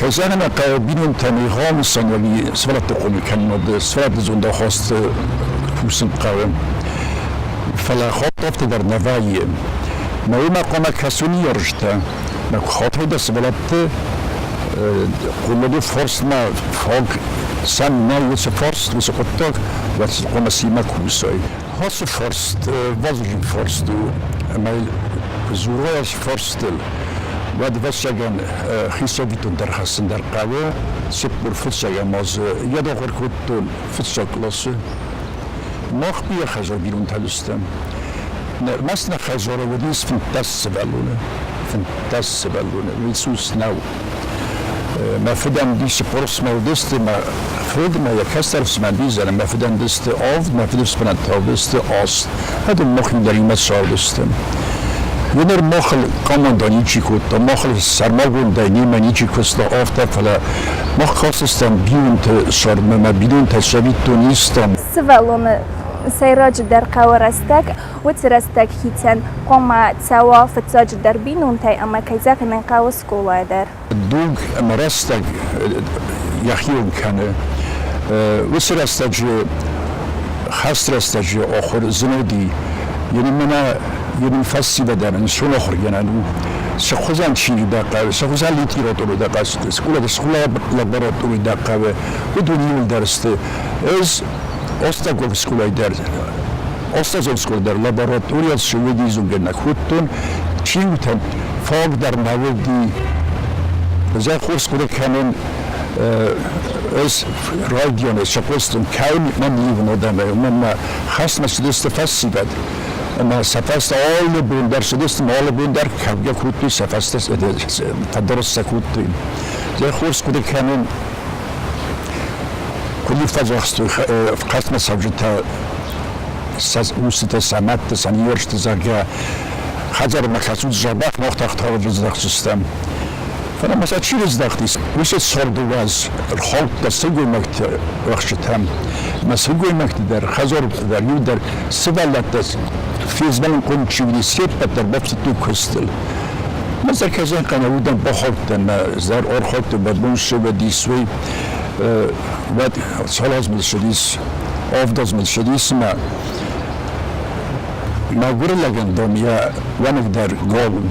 Kazanına kabinin tanıyan sanırım sıfırta konu kanmadı sıfırta zonda hasta fusun kavim. فلا خاطفت در نوایی ما قام کسونی رشته ما خاطر دست ولات قلدو فرس ما فوق سن ما وش فرس وش قطع وش قام سیما کوسای هاس فرس وزج فرس دو ما زورش فرس دل ود وشگان خیسویتون در حسن در قوه سپر فشگان ماز یاد آخر کتون فشگ لاسه مخبی خزر بیرون تلستم مثلا خزر ودیس فانتاس بالونه ویسوس نو ما فدام دیش پرس ما دست ما فد ما یکستر سمن بیزنم ما فدام دست آف ما فدام سمن تا دست آست هدو مخیم در این مسار دستم ونر مخل کاماندانی چی کود مخل سرماگون دینی منی چی کسلا آفته فلا مخ خواستم بیرون تا شرم ما بیرون تا شوید تو نیستم سوالونه سيراج در قوارستك وترستك هيتن قوما تسوا فتاج در بينون تاي اما كيزاك نقاو سكولا در دوغ مرستك يخيون كان وسرستك خسرستك اخر زنودي يعني منا يعني فسي بدن شنو اخر يعني سخوزان چی دقیقه سخوزان لیتراتور دقیقه سکولا لابراتوری دقیقه بدون درسته از Ostagov skolaj der, Ostagov skolaj der laboratorija švedi izugena hutton, činten fag der navodi, za horskole kanen es radiones šapostum kain man livno dame, man hasna šedeste fasivad, ma safasta alle bundar šedeste alle bundar kavga huttu safasta tadros huttu, za horskole kanen كل فجأة قسم سبجتا وسط سمت سنیورش تزاگه خجر مخصوص جبهه مختار توجه زدخت سیستم فنا مثلا چی زدختیست میشه سردواز خالق دستگوی مکت وقتم مسئول مکت در خزر در یود در سوالت دست فیزمن کن چیزی سیت بدر بافت تو کستل مثلا کزان قنوودن بخورتن زر آرخورت بدون شب دیسوی و سال‌هاست می‌شدیس، آفداز می‌شدیس ما گرلگن دنیا ونگ در گالم.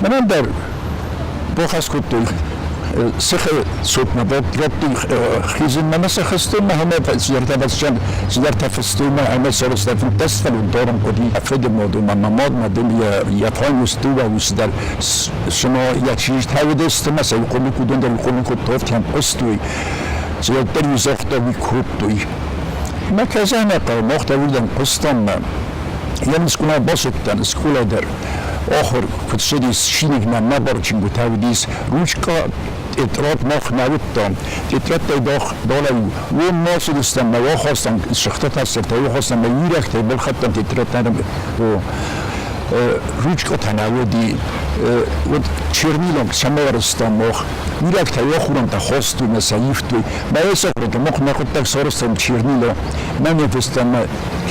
من در بخش کردم سخ صوت نبود ربطی خیزن من سخستم ما همه زیرت بسیار زیرت فستم ما همه سرست فن دست فلون دارم کدی افراد مادو من نماد مدن یا پای مستو و وستر شما یا چیز تاید است مثلا کمی کدوم در کمی کد توفت هم استوی زیاد دری زخت وی کدوی ما کجا نکار مختلفی قستم یا مسکونا باشدن اسکولا در آخر کدشدیس شینگ نبارچین بتاودیس روچکا اترات مخ نبودم اترات دالای و ناس دستم ما خواستم شخصت هست تا خواستم میرخت بلخطم اترات نرم روچکا تناودی و چرمیلم شمارستم مخ میرخت تا خودم تا خواستم مسایف توی ما ایسافرد مخ نخود تک سارستم چرمیلا من نفستم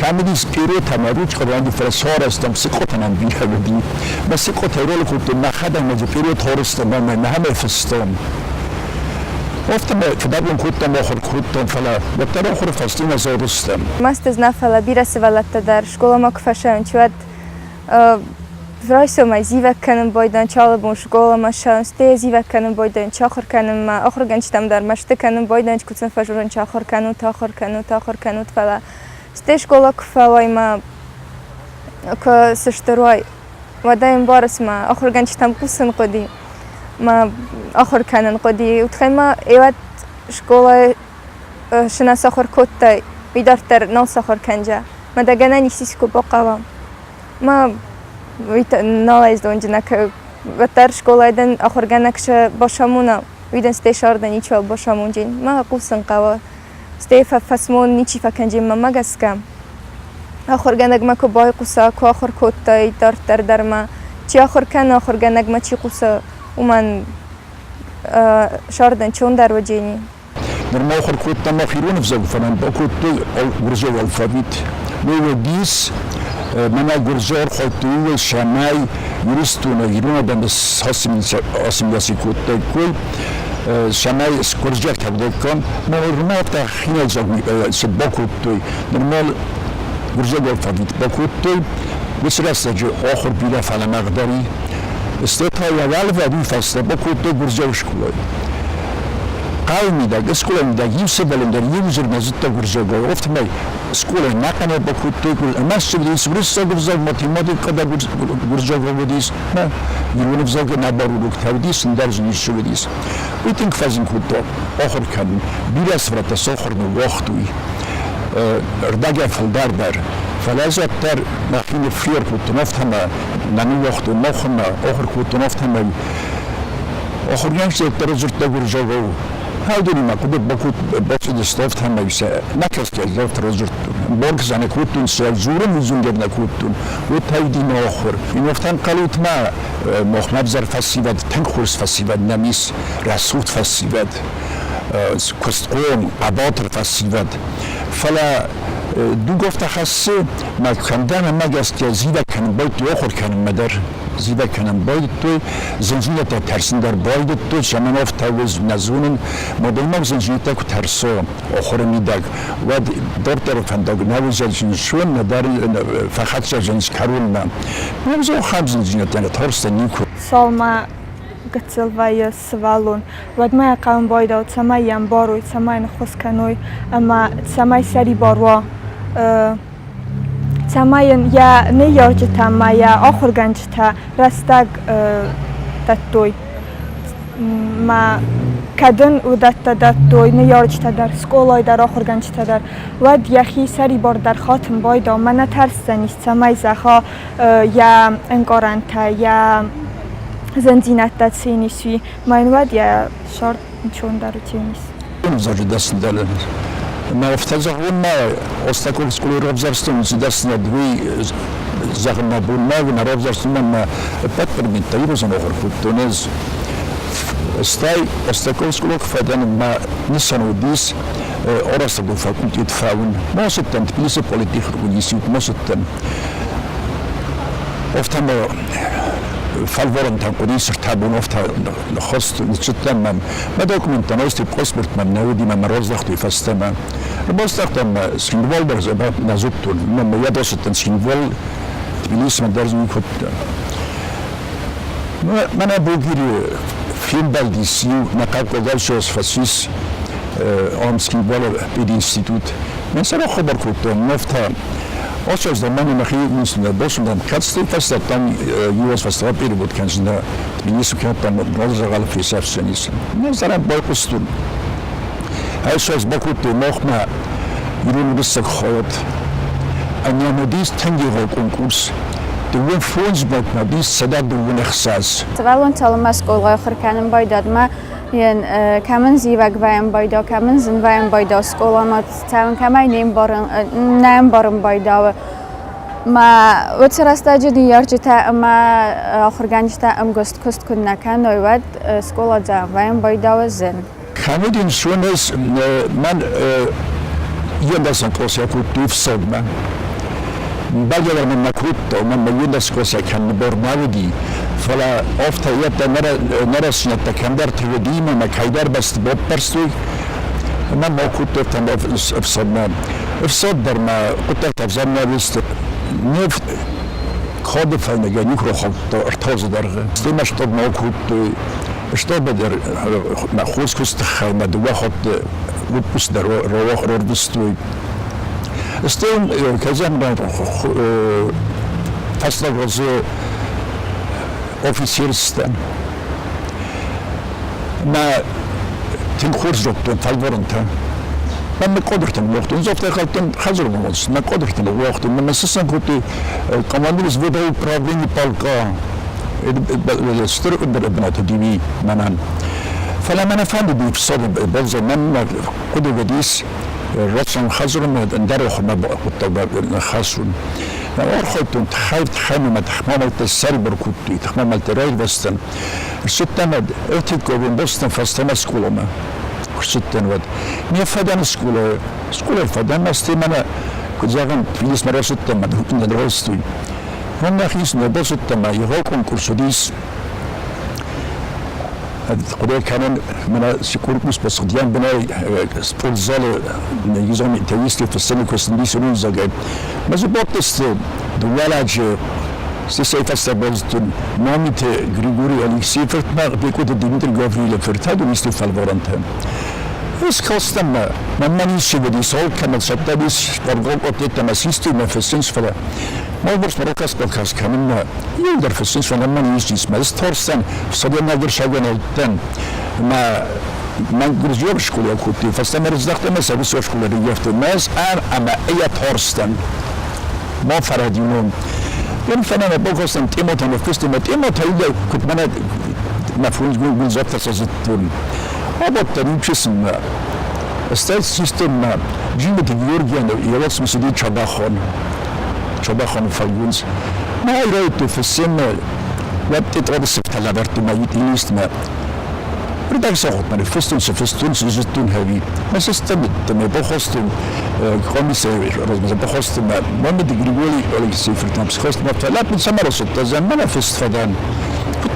کاملیس پیرو تمروج خواندی فرسارستم سکوتنم بیرودی بس سکوت رول کردم نخدم مج پیرو تارستم من همه فستم گفتم کدام کردم آخر کردم فلا وقتی آخر فستیم از رستم ماست znafala bira se valata dar škola mok fašan čuvat Vrajso ma zivek kanım boydan çalabın şkola ma şan ste zivek kanım boydan çakır kanım ma ahır gençtem dar maşte kanım boydan çkutsun fajurun çakır takır kanut fala ste şkola kufalay ma ka sıştırvay vadayım baras ma ahır gençtem kusun qodi ma ahır kanın qodi utkhayma evet şkola şina sakhır kottay bidartar nal sakhır kanca ma da gana nisisko baqavam ma nalaizdoņģina, ka vatar školaidan ahorganakša bošamuna, viden ste šarda ničo bošamunģin, ma kusan qava, ste fasmon niči fakanģin ma magaska. Ahorganag ma ko boy kusa, ko ahor kottay tartar darma, či ahorkan ahorganag ma či kusa uman šardan čondar vođeni. Norma ahor kotta ma firun vzal falan, bakottu urzo alfabet. Böyle dis من گرزار خاطری شمای یوریستونه ایران دنبال اسیمیلاسی کود کل Samay skurjak tabdekon, normal hinezog se bokuttuy, normal gurjagol fadit bokuttuy, bisrastajı oxur bile falan maqdari, istetaya valvadi fasla bokuttuy gurjag şkuloy. Qavmida, eskolanda yivsebelimder yivzirme zitta gurjagol, oftmay skola naqane bokuttuy, masjidis vrissa gurjag matematik kada gurjagol vodis, yirunivzog nabaruluk tavdis, ndarjnish şuvedis. Uitink fazin kutto, oxur kan, bilas vrata soxurnu voxtuy, رداجة في الدار فلازم تر نحن فير كنت نفتهم نني وقت نخنا آخر كنت نفتهم آخر ينشأ ترجع تقول جوه هذول ما كنت بكون بس استفتهم يسا نكست جزاف ترجع بوركس أنا كنت نسافرون وزنجرنا كنت وتهيدين آخر في نفتهم قالوا ما محمد زر فسيباد تنخرس فسيباد نميس رسوت فسيباد كستقوم عباطر فسيباد فلا دو گفت خاصه ما کندن ما گست زیبا کنم باید تو آخر کنم مدر زیبا کنم باید تو زنجیره تا ترسن در باید تو شمن افت توز نزونن مدام زنجیره تا ترسو آخر میدگ و دور طرفن داغ نوزن شون ندار فقط جنس کارون من نوزو خام زنجیره تا ترس نیکو سالما Gacilvēja svalun, vad maja kaun boidau tsamajam borui, tsamaj nkhuskanui, ama tsamaj sari borwa. Tsamajan ya ne yorjita ma ya okhurganjita rastag tattui. Ma kadın udatta dattui ne yorjita dar skolay dar okhurganjita dar. Vad yaxi sari bor dar khatim boidau, mana tarsanis tsamaj zakha ya enkoranta ya زنجینت سینیسی ماینواد یا شارت چون دارو چینیس. زاج دست داره. ما افتضاحون ما استکول سکولی رابزارستون زدست ندوی زخم نبود ما و نرابزارستون ما پتر من تیروزن آخر کودتونز. استای استکول سکولک فدان ما نیسان و دیس آراست دو فاکولتیت فاون. ما ستن تبلیس پلیتیک رونیسیت ما ستن. افتم فالورن تنقدي سرتابون أفتها خاص نشتنا ما دوكمنت أنا استي بقصبرت من نودي ما مرز دختي فاستما بس دختم سينفول برز أبغى نزوتون ما يدرس التنسينفول تبليس ما درز ميكوت ما أنا بوجري فيلم بالديسيو نقاط قدر شوس فاسيس أم سينفول بالإنستيتوت من سر خبر كتوم نفتها Očas da mani mahir mislim da bosundan katsti fasta tam US fasta bir بود kanjında biliyorsun ki tam razı galı fisafseniz. Ne zaman bakustun. Her şey bakuttu nochma yürün bis hayat. Anlamadiz tangi konkurs. De win fonds bakma bis sada de win ihsas. Tavalon talma skola akhir kanım baydadma ين كمان زيوك بايم بايدا كمان زن بايم بايدا سكولا ما تتعاون كمان نام بارم بايدا ما وتراستا جدي يرجتا أما آخر جانجتا أم قست كست كنا كان ويود سكولا جا بايم بايدا وزن. كامدين شونس من يندسن كوسيا كوتيف صدمة. بعد من نكروت ومن يندس كوسيا كان برناودي. فلا أفتى يبدأ نرسل التكندر توديما ما كيدار بس ببرستوي ما كنت تم أفصلنا أفصل ما كنت تفزمنا بس نف خاطر فينا جانيك روح ارتاز درجة استمش طب ما كنت اشتغل بدر ما خوش كست خيمة دواخد وبس در روح ربستوي استم كذا من فصل غزو officers'ten ما تنخرج ربطن فالورنتا ما قدرتن وقتن زفت خالتن خزر مونس ما قدرتن وقتن ما مسسن كنت كماندرس وداو برابلين بالكا استر بنات ديمي منان فلما انا فاند دي بصد بلز من قد وديس رسم خزر من اندرخ ما كنت خاسون أرخيتون تخيل ما تحملت السرب بركوتي تحملت راي بستن ستمد ارتكوا بين بستن فاستما سكولا ما ستن ود مية فدان سكولا فدان ما استمنا كزاغن فيس مرة ستن ما دهوتن دروستوي هنا خيس نبى ستن ما يغاكم كورسوديس خدای کنن من سکورپوس بس خدیان بنای سپورت زال نگیزم تیست في السنة كوستندي سنون زاجي مازو بطست دولاج سيف استبرزتون نامت غريغوري أليكسيفرت ما بيكوت ديمتر غافريل فرتاد ومستو فالفورانتهم بس كاستم ما نيشي بدي سول كانت سبتاديس قرقوق أتيت مسيستي ما في السنس فلا ما برس مركز بالكاس كمان يقدر في السنس فلا ما نيشي اسمه ستورسن صدق ما قدر شغل التن ما من گرزیار شکلی کوتی فستم رزدخت مثلا بسیار شکلی ریفت ماس اما ایت هرستن ما فرادیمون این فنان باقاستم تیماتم فستم تیماتایی کت من نفرونز گل زبط سازتون آباد ترین چیزم استاد سیستم جیب دیگرگیان یادس میشدی چابخان فالگونز ما ایرای تو فستم وقت اتراد سفت لبرت مایت اینست ما بدك ساخد من فستون سجتون هذي ما سستمد ما بخستم خمسة مثلا بخستم ما بدي غريغوري ولا سيفر تامس خست ما طلعت من سمرة ستة زمان ما فست فدان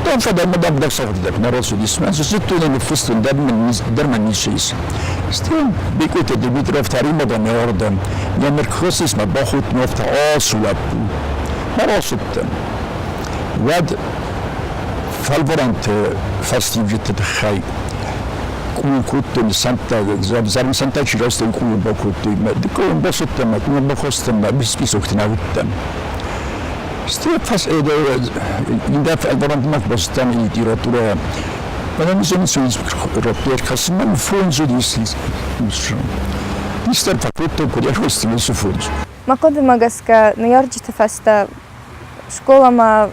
كنت فدان ما بدك ساخد لك نراسو دي اسمه سجتون اللي فستون در من نيشيس استين بيكوت ديمتر افتاري ما دام يوردم يا مركوسيس ما باخد نفط آسواب ما راسوتم ود فالورانت فاستيف جت خاي كنت سانتا زارم سانتا شراست كل باكوت دكون بسط ما كنا بخست ما بس وقتنا وقتنا استفاس إذا فالورانت ما بستان ليتراتورة أنا مزمن سويس رابطير كاسم من فونز وديسلس نستر فكرت كوريا هوستي سفونز ما كنت ماجسكا نيارجي تفاستا شكولا ما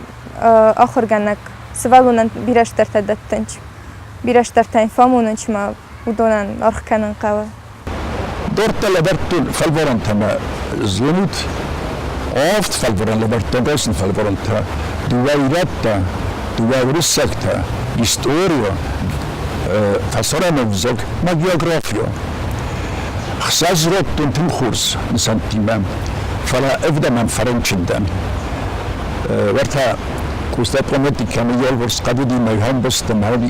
آخر جنك سوالونن بيراشترت دتنج بيراشترتين فاموننش ما ودونن أرخكنن قوة دورت لبرتون فالورانت ما زلمت أفت فالوران لبرتون راسن فالورانت دوائرتا دوائرسكتا إستوريا فسرنا نفزك ما جيوغرافيا خساز ربطون تنخورس نسانتيمام فلا أبدا من فرنشندن ورتا كوستا برومتي كان يالورس قدودي ما يهم بس تماري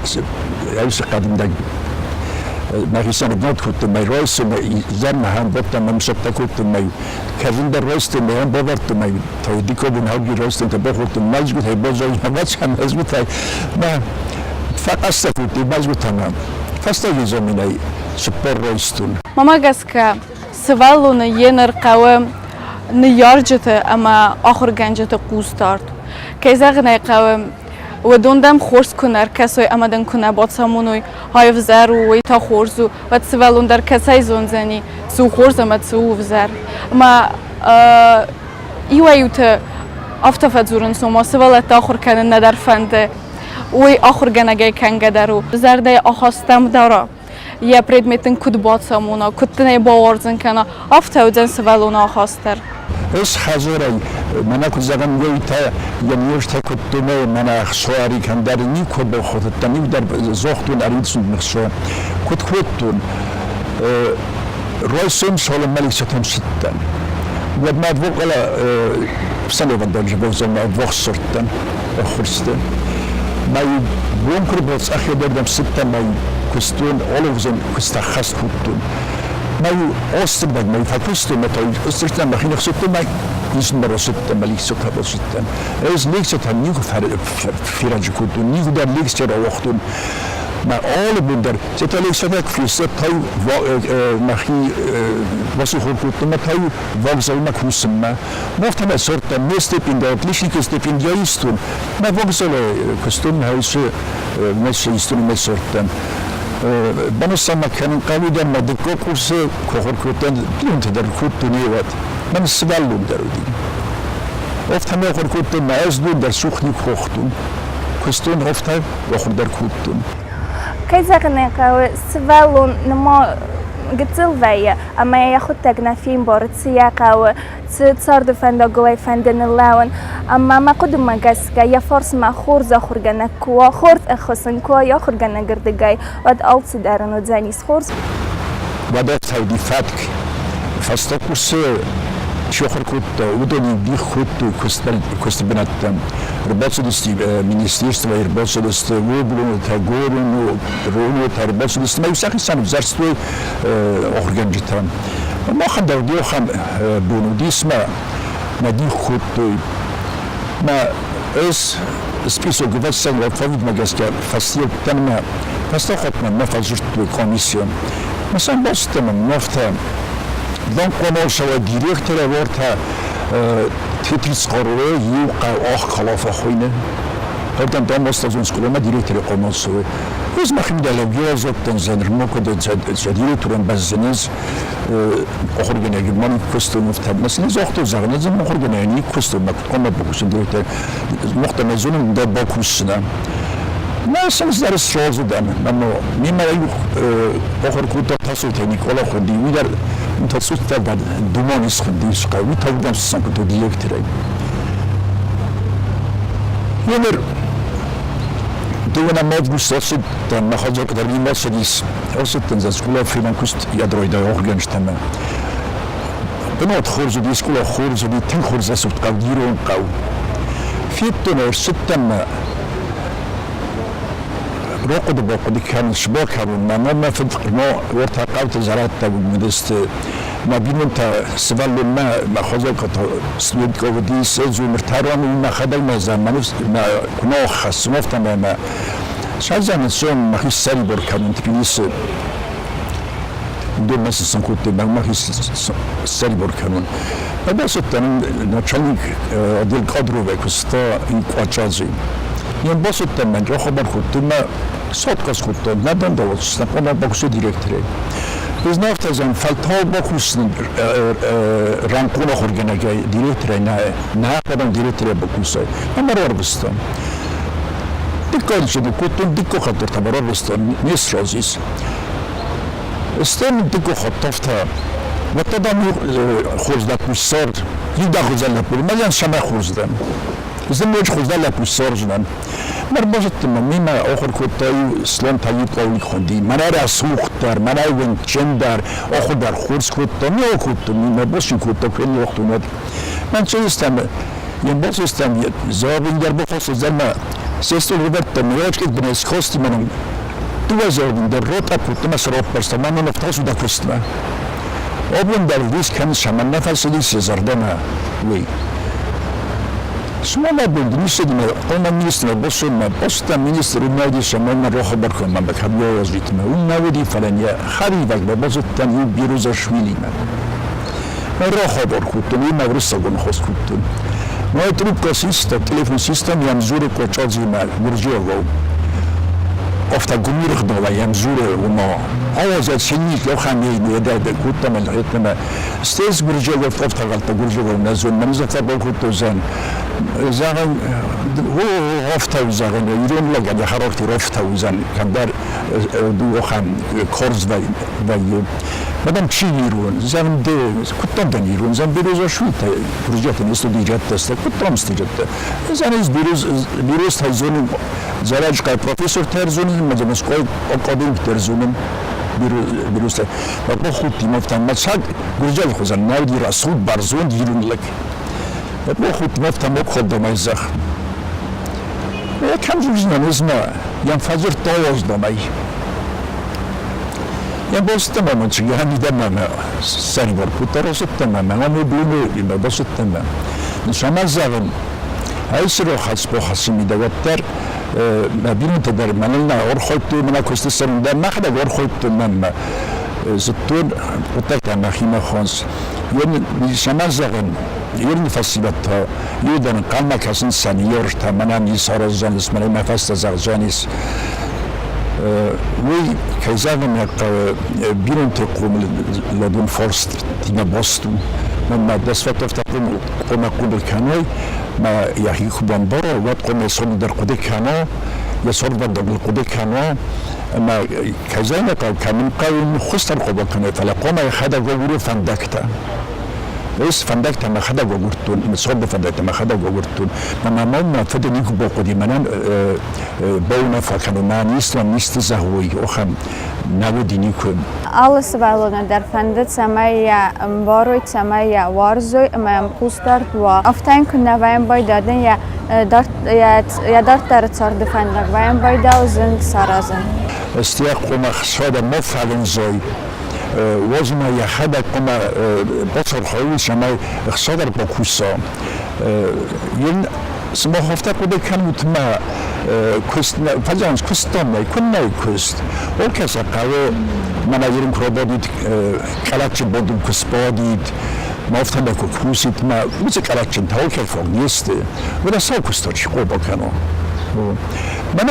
يوسف قديم دق ما هي سنة نوت كنت ما يرويس ما زين هم بطل ما مشت كنت ما كذين درويس ما هم بورت ما توديكو بنهاجي رويس تبغى ما يجود هي بوزي ما كان يجود هاي ما فقط كنت بازو تمام فاستيجي زميلي سوبر رويستون ماما قاسكا سوالونا ينر قوام نيارجته أما آخر جنجته قوستارد كيزاغ نيقوام ودوندم خورس كنر كسوي أمدن كنا باتسامونوي هاي فزار ويتا خورزو وتسوالون در كساي زونزاني سو خورز أما تسو فزار ما إيوايوت أفتفت زورن سوما سوالت آخر كان ندر فنده وي آخر جنگه كان قدرو زرده آخاستم دارا يا предметин كود باتسامونا كودتني باورزن كنا أفتودن سوالون آخاستر اس خزوري منا كوزاغن يويتا يميشتا كتومه منا خسواري كان دارني كود بخوتتني در زوختون أريدسون مخسوار كتون رويسون سولم ملك ستم ستن وما بوقلا سنة بدل جبوزن ما بوخسرتن خرستن ما يبونكر بس أخي دردم ستن ما كستون أولوزن كستخص كتون ما يوصل ما يفكرستون ما تيوصلتن ما خينك ستن ما يسمى رستن ما ليك ستن رستن إيش ليك ستن نيجو في رجع كتون نيجو در ليك ستن وقتون ما أول بدر ستاليك ستك في ستاي ما خي واسو خلقتون ما تاي وابزال ما كوسما ما فتما صرت مستي بيندات ليش نكستي بينديايستون ما وابزال كستون هايش مش يستون ما صرتن بنص ما كان قالوا ده ما دكوكوس كوخركوتن بيون تدر كوتوني وات من السبالون درودي وفتما خركوتن ما أزدون در سخني كوختون كستون هفتها وخدر كوتون كيزاغنيقا سوالون نما قتلفيا أما ياخدتك نافين بورد سياقا تصارد فندا قوي فندن اللاون أما ما قدم ما قاسكا يا فرس ما خورز أخرجنا كوا خورز أخسن كوا يأخرجنا قردقاي ود ألت دارن ودزاني سخورز بدأت هاي دي فاتك فاستقص شخر كنت ودوني دي خط كست بنات رباط دست министерство رباط دست وبلون تاغورن ورونو ترباط دست ما يساقي سنة زرستوي أخرجان جتان ما خد دو خم بونو دي اسمه ما دي خط ما اس список государственных ответов магистр фасил тема постохотно на фазурту комиссию мы сам бастем нафта дон коношава директора ворта тетис қоруы юқа ах халафа хойне Потом там остался скромно директор коммунсовый. Из махимдалевья зоттен зенер мокода за директором беззенез охоргенеги ман костюмов табмасын зохто загназым охоргенеги костюмак кома бокусын директор мохтамезунун да бокусына. ما سنس در سراغ دارم، اما می‌مایی آخر تاسوت نیکولا خودی ویدار تاسوت در دومانیس خودیش قوی تابودم سانکتو دیکتری. یعنی دونا مادگوست آسود در مخازن کدر نیمه سریس آسود تنز اسکولا فیلانکوست یادروی دای آخرگانش تمام. بنات خورزودی اسکولا خورزودی تن خورز آسود قدیرون قو. فیتون آسود تمام. روقد باقد كان شباك هرون ما فدق ما ورتقاوت زرعت تبو مدست ما بينون تا سوال ما خزل كت سويد كودي سيزو مرتارون ما خدل ما زمان ما كنا خصمت ما شازن سون ما هي سري بركان تبيس دو بس سنكوت ما هي سري بركانون بس تن начальник отдел кадров векуста инквачази ин босот тен جو خبر خودم سوتکاس خودم ندان دوست نکنم باکس دیرکتری biz naftazan faltal bakusun rankuna horgenege direttere ne kadar direttere bakusa ama Arabistan dikkat edin kutun dikkat kadar tabar Arabistan ne sözüz İstem dikkat hatta ve tadam xuzdat musar lida xuzalla bulmayan şama xuzdan زموج خزدال پوسرجنن مربوطه مما آخر کتایی اسلام تایید قولی خوندی من را سوخت در من اون چندر آخر در خورس کتام یا کتام مربوطی کتام خیلی وقت اومد من چه استم یه باز استم زابین در بخواست زلمه سیستم رو برد میاد که بنیس خواستی منم دو زابین در روتا کتام سراب برستم من نفتاس ودا کستم آبون در لیست کم شمن نفس لیست زردمه وی شما نبود میشدیم اون minister باشم پست minister نادی شما من راه خبر کنم به کبیای از ریتم اون نودی فلانیه خرید وقت باز تنی بیروز شویلی من راه خبر کردم این مورد سگون خواست کردم ما تروب کاسیست تلفن سیستم یم زور کوچازی من برجی رو افتا گمیرخ دالا یم زور و ما آواز سنیک لو خمی نیده کردم الهیتم استیز برجی رو افتا غلط برجی رو نزون من زفت با کردم زن زغن هو رفته و زغن ایران لگه خراکتی رفته و زن کندر دو خم کارز و بعدم چی ایران زن ده کتام دن ایران زن بیروز شویت پروژه نیست دیجت است کتام استیجت زن از بیروز تازون زراج که پروفسور ترزون مجموعه کل آکادمیک ترزونم بیروز و با خودی مفتم مسعد گرجال خوزن نادی رسول برزون ایران لک با خود مفتم خودم ایزخ کم جوزن نزما یم فجر تاوز دمی یم باستم من چی همی دم سری بار کتر استم من بینو یم باستم نشان زدم ایش رو خاص با خاصی میدوتر مبینم تدر من نه اور خودت من کست سرم در مخدا اور خودت من زتون قطعه مخیمه خانس یعنی نشان زدم یعنی فسیلت ها یودن قلم کسان سنیور تمام نیسار زانست من مفست زرجانیس وی کیزارم یک بیرون تقوم لدون فرست دینا باستو من مدرسه فتفت قوم قبل کنای ما یکی خوبان برا وقت قوم سال در قده کنا یا سال در قده کنا ما کیزارم کامل قوم خستر قبل کنای فلا قوم خدا گویی فندکتا ეს فندق تما خدا گورتون مصاب فندق تما خدا گورتون ما ما فدی نیکو با قدی منن باونا فکنو من نیست زهوی آخم نبودی نیکو Alles vēlona der findet samaya borot samaya warzoy am kustar wa aftan kunna vayn baydadan ya dartar tsar de fandag vayn baydauzen sarazan استیاق قما خساده مفعلن زوی وزما یا خدا قما بطر خوی شما خساده با کوسا ین سما هفته کده کنوت ما کست فجانس کستم نه کن نه کست اول کسی قوی من ایران کربادید کلاچ بودم کسبادید ما افتم با کوسید ما میشه کلاچ انتها که فوق نیسته ولی سال کستاچ خوب کنم من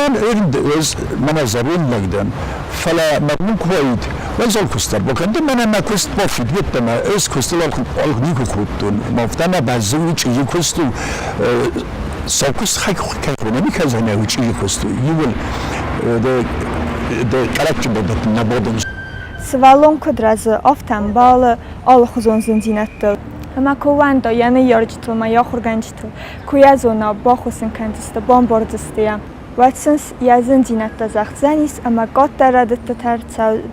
من زبون نگدن فلا ممنون کوید وزال کستر بکند من ما کست بافید یتم از کستل آلگنیکو کودتون مافتن بعضی چیزی کستو ساکست خیلی کنه میکردن او چیزی کستو یول de karakter bodat nabodun. Svalon kodraz oftan bal alkhuzon zinzinattel. Ma kovando yana yarjitl ma yaxurganjitl. Kuyazona baxusin kantista bombardistia. Watsons yazın zinatta zaxzanis ama gottaradet tar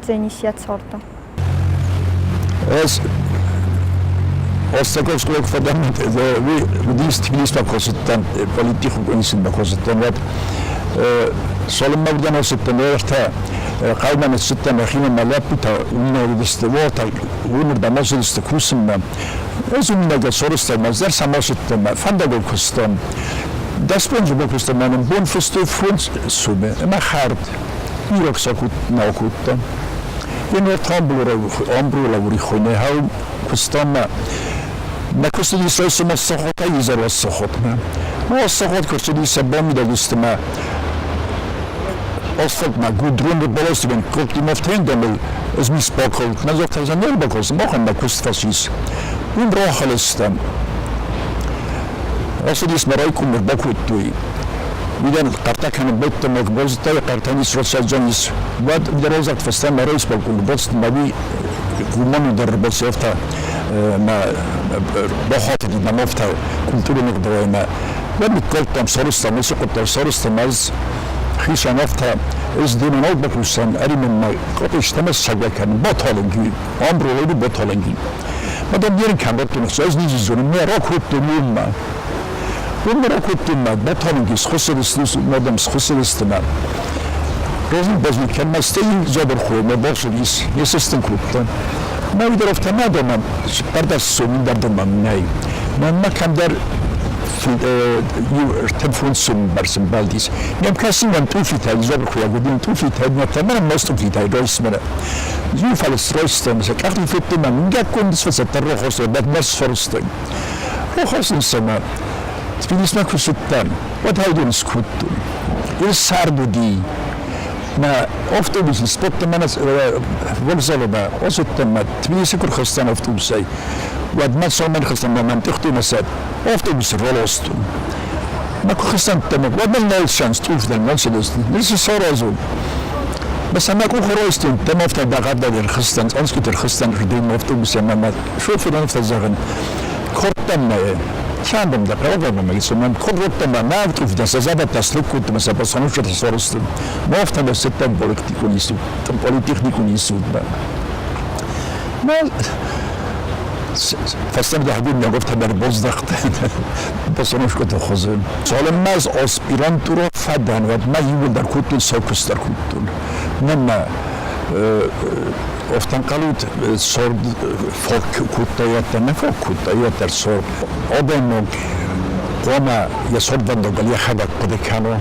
zanis yatsorta. Es Ostakovskog fundament we distinguished konsultant politik konsultant konsultant سالم مبدأ ستة مرتا قائمة ستة مخيمة ملابتا ونردستوات ونردماز استكوسم أزوم نجا سورستا مزار سماستا فندقو كستم دسبنج بكستا من بون فستو فرنس سومه ما خارد يروك ساكوت ناوكوتا ينور تامبلورا وري خونه هاو كستم ما كستدي سويسو ما الصخوتا يزار والصخوت ما الصخوت كستدي سبامي داغستما Ostat ma gudrun de bolest ben kopt im oftendem es mis bakol nazot tazaner bakos machen da kustfasis un rohalestam asudis maraykum bakutui Vidan qartakan betta mokbozta qartanis rosajanis vad derozat fastan marais bakul bost mavi kumanu darbosefta ma bohat di mafta kultura mqdawma vad koltam sorustam musuqtam sorustam az خیشان افتا از دین نود بکوسن اری من قطعش تماس شده کنم باتالنگی آمبرولی باتالنگی مادام یه کم باتون از نیزی زنم میرا کردم ما اون میرا کردم ما باتالنگی خسر است مادام خسر است ما روزی بازی کن مستیم زبر خوی ما باشیس یه سیستم کردن ما ایدار افتا مادام برداشت سومی دادم نه من کم در telefon sumbarsın baldis. Nem kasın ben tufitay zor kuya gudin tufitay ne tamam most tufitay resmene. Ju falis restem se kahli fitte man minga kundis fasa terrohos bad mas forsten. Rohosin sama. Tbilis ma kusuttan. What haydun skuttu. Il sardudi. Ma avtobusin spotta manas volzalaba osuttan tbilisi kurkhostan avtobusay. وادمن سومن خستم منطقتي مساد أفتوبس رولوستون ما خستم تمام وادمن نايل شانس توف دل منسلست لسه صارزون بس أنا كون خروستون تمام أفتح دقات دل خستن أنسكتر خستن ردين أفتوبس ما شوف فلان أفتح زغن كورتم شاندم دقيقة ما يسمون كورتم ما أفتوف ده سزابة تسلك كنت مثلا بس أنا شو تصورستون ما أفتح بس ستة بوليتيكون يسود بوليتيكون يسود ما فاستم ده حدود نگفت در بزدخت بسونش کت خوزن سالم ماز آسپیرانتو رو فدان و ما یول در کتون ساکس در کتون نما افتن قلود سرد فاک کتایت نه فاک کتایت در سرد آدم قوما یه سرد بندگالی خدک قده کنو